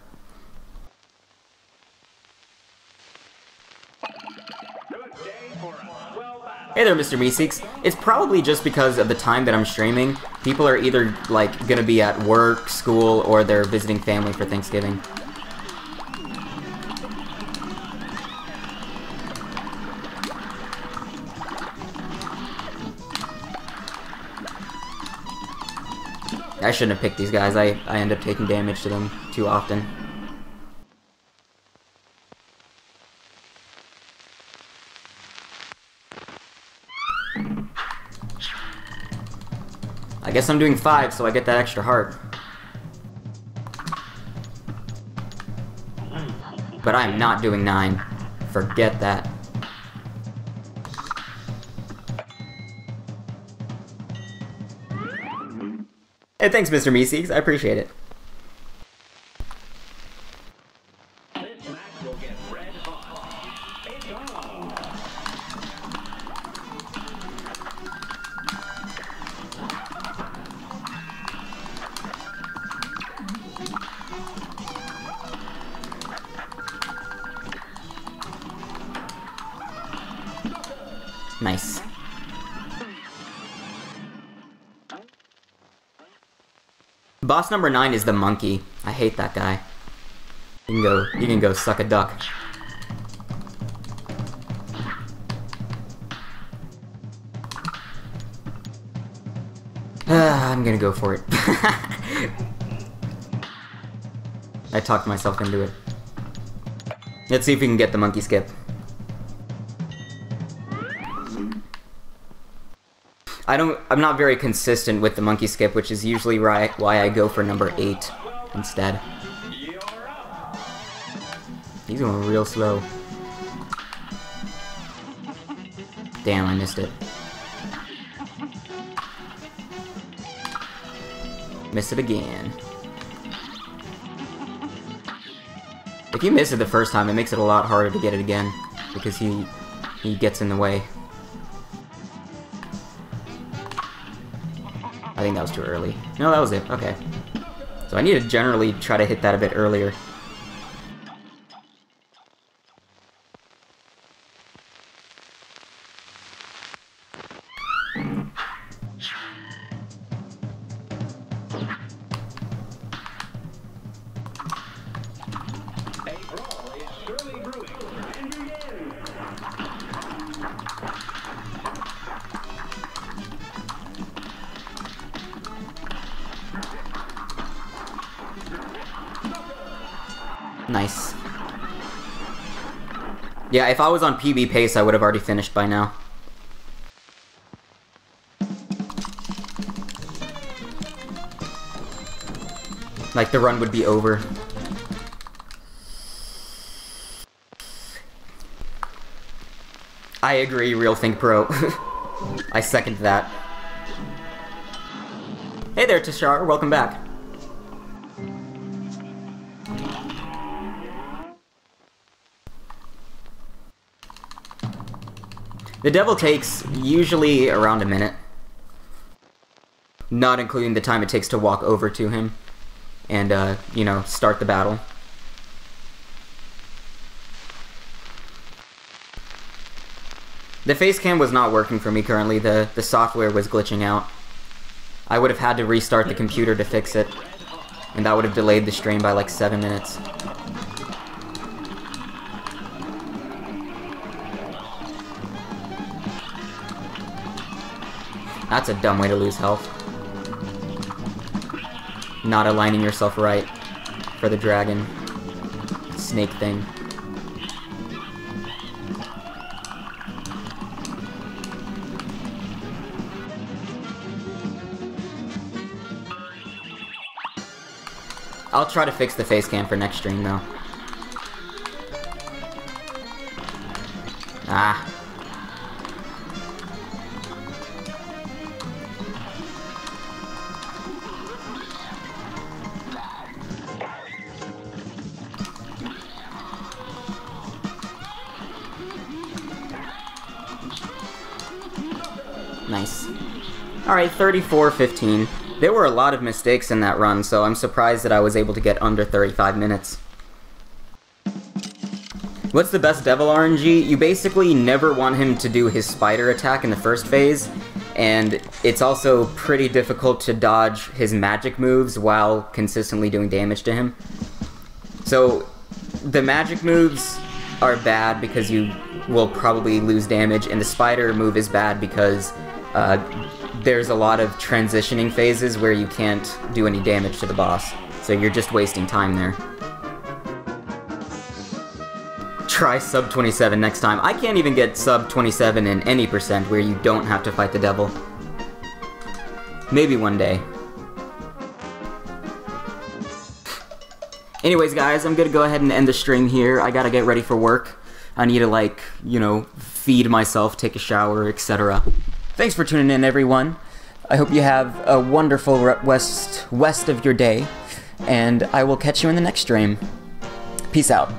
Hey there, Mr. Meeseeks. It's probably just because of the time that I'm streaming. People are either, like, gonna be at work, school, or they're visiting family for Thanksgiving. I shouldn't have picked these guys. I end up taking damage to them too often. I guess I'm doing 5, so I get that extra heart. But I'm not doing 9. Forget that. Hey, thanks, Mr. Meeseeks. I appreciate it. This match will get red hot. It's on. Nice. Boss number 9 is the monkey. I hate that guy. You can go suck a duck. I'm gonna go for it. I talked myself into it. Let's see if we can get the monkey skip. I'm not very consistent with the monkey skip, which is usually why I go for number 8 instead. He's going real slow. Damn, I missed it. Missed it again. If you miss it the first time, it makes it a lot harder to get it again, because he gets in the way. I think that was too early. No, that was it. Okay. So I need to generally try to hit that a bit earlier. Nice. Yeah, if I was on PB pace, I would have already finished by now. Like, the run would be over. I agree, Real Think Pro. I second that. Hey there, Tashar. Welcome back. The devil takes usually around a minute, not including the time it takes to walk over to him and, you know, start the battle. The face cam was not working for me currently. The software was glitching out. I would have had to restart the computer to fix it, and that would have delayed the stream by like 7 minutes. That's a dumb way to lose health. Not aligning yourself right for the dragon snake thing. I'll try to fix the face cam for next stream though. Ah. Nice. Alright, 34-15. There were a lot of mistakes in that run, so I'm surprised that I was able to get under 35 minutes. What's the best Devil RNG? You basically never want him to do his spider attack in the first phase, and it's also pretty difficult to dodge his magic moves while consistently doing damage to him. So, the magic moves are bad because you will probably lose damage, and the spider move is bad because there's a lot of transitioning phases where you can't do any damage to the boss, so you're just wasting time there. Try sub 27 next time. I can't even get sub 27 in any percent where you don't have to fight the devil. Maybe one day. Anyways, guys, I'm gonna go ahead and end the stream here. I gotta get ready for work. I need to, like, you know, feed myself, take a shower, etc. Thanks for tuning in, everyone. I hope you have a wonderful west of your day, and I will catch you in the next stream. Peace out.